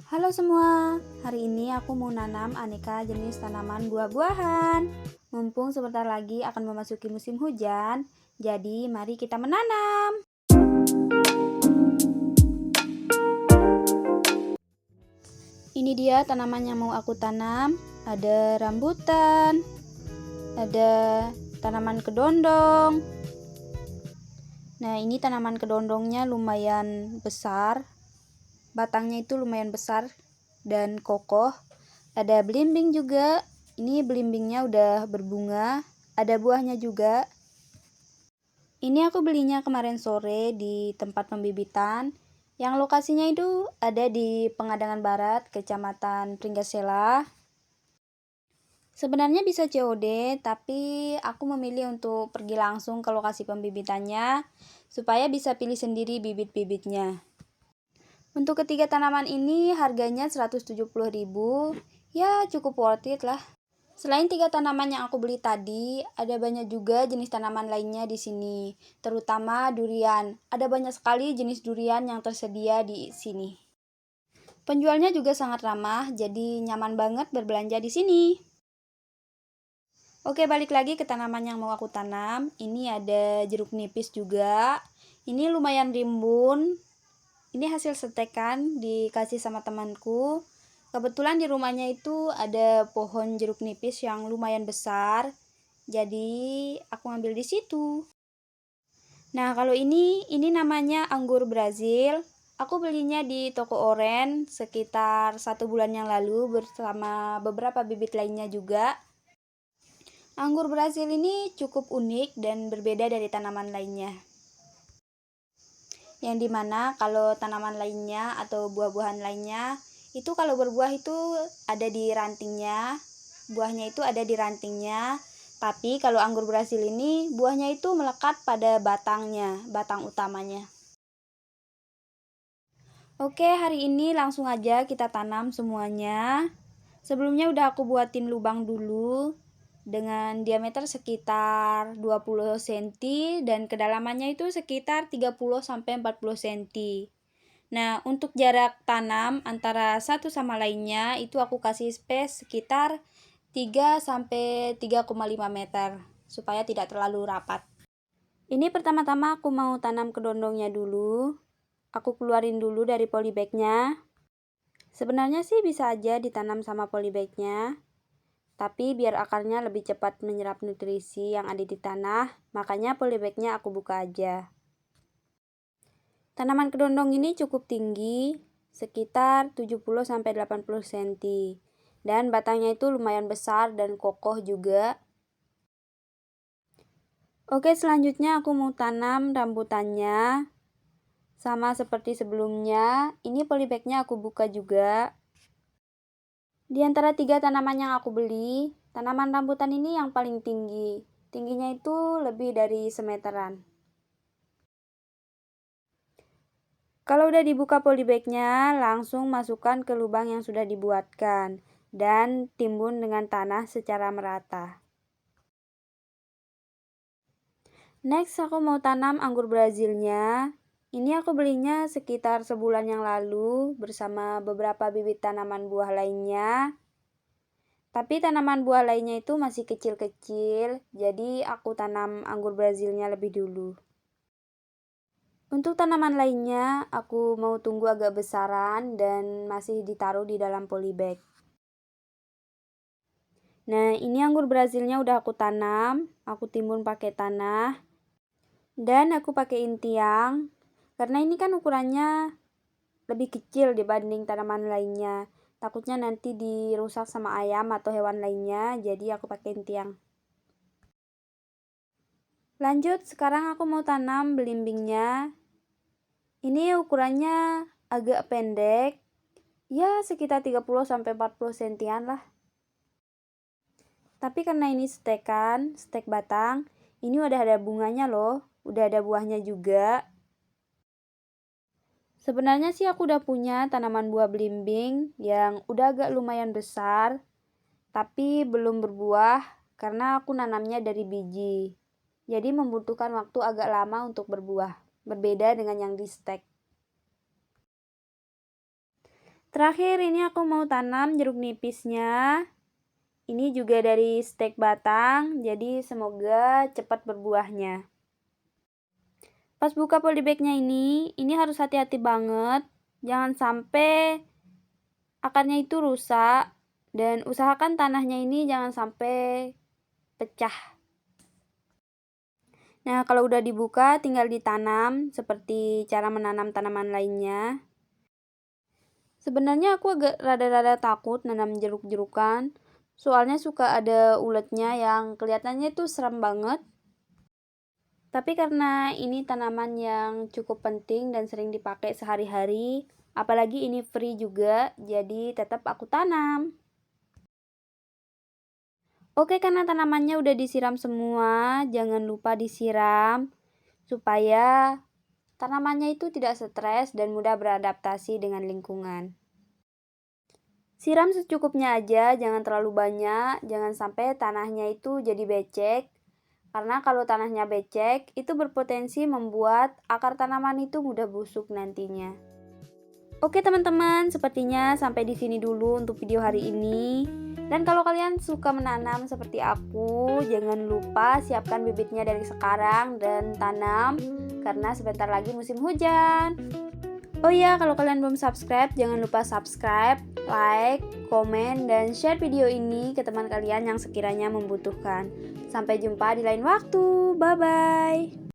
Halo semua, hari ini aku mau nanam aneka jenis tanaman buah-buahan. Mumpung sebentar lagi akan memasuki musim hujan, jadi mari kita menanam. Ini dia tanaman yang mau aku tanam. Ada rambutan, ada tanaman kedondong. Nah, ini tanaman kedondongnya lumayan besar. Batangnya itu lumayan besar dan kokoh. Ada belimbing juga. Ini belimbingnya udah berbunga, ada buahnya juga. Ini aku belinya kemarin sore di tempat pembibitan yang lokasinya itu ada di Pengadangan Barat, Kecamatan Pringgasela. Sebenarnya bisa COD, tapi aku memilih untuk pergi langsung ke lokasi pembibitannya supaya bisa pilih sendiri bibit-bibitnya. Untuk ketiga tanaman ini harganya 170.000, ya cukup worth it lah. Selain tiga tanaman yang aku beli tadi, ada banyak juga jenis tanaman lainnya di sini, terutama durian. Ada banyak sekali jenis durian yang tersedia di sini. Penjualnya juga sangat ramah, jadi nyaman banget berbelanja di sini. Oke, balik lagi ke tanaman yang mau aku tanam. Ini ada jeruk nipis juga. Ini lumayan rimbun. Ini hasil setekan dikasih sama temanku. Kebetulan di rumahnya itu ada pohon jeruk nipis yang lumayan besar, jadi aku ngambil di situ. Nah, kalau ini namanya anggur Brazil. Aku belinya di toko oren sekitar 1 bulan yang lalu bersama beberapa bibit lainnya juga. Anggur Brazil ini cukup unik dan berbeda dari tanaman lainnya. Yang dimana kalau tanaman lainnya atau buah-buahan lainnya itu kalau berbuah itu ada di rantingnya, buahnya itu ada di rantingnya. Tapi kalau anggur Brazil ini buahnya itu melekat pada batangnya, batang utamanya. Oke, hari ini langsung aja kita tanam semuanya. Sebelumnya udah aku buatin lubang dulu dengan diameter sekitar 20 cm dan kedalamannya itu sekitar 30 sampai 40 cm. Nah, untuk jarak tanam antara satu sama lainnya itu aku kasih space sekitar 3 sampai 3,5 meter supaya tidak terlalu rapat. Ini pertama-tama aku mau tanam kedondongnya dulu. Aku keluarin dulu dari polybagnya. Sebenarnya sih bisa aja ditanam sama polybagnya, tapi biar akarnya lebih cepat menyerap nutrisi yang ada di tanah, makanya polybagnya aku buka aja. Tanaman kedondong ini cukup tinggi, sekitar 70-80 cm. Dan batangnya itu lumayan besar dan kokoh juga. Oke, selanjutnya aku mau tanam rambutannya. Sama seperti sebelumnya, ini polybagnya aku buka juga. Di antara 3 tanaman yang aku beli, tanaman rambutan ini yang paling tinggi. Tingginya itu lebih dari semeteran. Kalau udah dibuka polybagnya, langsung masukkan ke lubang yang sudah dibuatkan dan timbun dengan tanah secara merata. Next, aku mau tanam anggur Brazilnya. Ini aku belinya sekitar sebulan yang lalu bersama beberapa bibit tanaman buah lainnya. Tapi tanaman buah lainnya itu masih kecil-kecil, jadi aku tanam anggur Brazilnya lebih dulu. Untuk tanaman lainnya, aku mau tunggu agak besaran dan masih ditaruh di dalam polybag. Nah, ini anggur Brazilnya udah aku tanam, aku timbun pakai tanah, dan aku pakaiin tiang, karena ini kan ukurannya lebih kecil dibanding tanaman lainnya. Takutnya nanti dirusak sama ayam atau hewan lainnya, jadi aku pakaiin tiang. Lanjut, sekarang aku mau tanam belimbingnya. Ini ukurannya agak pendek, ya sekitar 30-40 cm lah. Tapi karena ini stek batang, ini udah ada bunganya loh, udah ada buahnya juga. Sebenarnya sih aku udah punya tanaman buah belimbing yang udah agak lumayan besar, tapi belum berbuah karena aku nanamnya dari biji. Jadi membutuhkan waktu agak lama untuk berbuah, berbeda dengan yang di stek. Terakhir ini aku mau tanam jeruk nipisnya. Ini juga dari stek batang, jadi semoga cepat berbuahnya. Pas buka polybagnya ini harus hati-hati banget. Jangan sampai akarnya itu rusak. Dan usahakan tanahnya ini jangan sampai pecah. Nah, kalau udah dibuka tinggal ditanam seperti cara menanam tanaman lainnya. Sebenarnya aku agak rada-rada takut nanam jeruk-jerukan. Soalnya suka ada uletnya yang kelihatannya itu serem banget. Tapi karena ini tanaman yang cukup penting dan sering dipakai sehari-hari, apalagi ini free juga, jadi tetap aku tanam. Oke, karena tanamannya udah disiram semua, jangan lupa disiram supaya tanamannya itu tidak stres dan mudah beradaptasi dengan lingkungan. Siram secukupnya aja, jangan terlalu banyak, jangan sampai tanahnya itu jadi becek. Karena kalau tanahnya becek, itu berpotensi membuat akar tanaman itu mudah busuk nantinya. Oke teman-teman, sepertinya sampai di sini dulu untuk video hari ini. Dan kalau kalian suka menanam seperti aku, jangan lupa siapkan bibitnya dari sekarang dan tanam karena sebentar lagi musim hujan. Oh iya, kalau kalian belum subscribe, jangan lupa subscribe, like, komen, dan share video ini ke teman kalian yang sekiranya membutuhkan. Sampai jumpa di lain waktu. Bye-bye.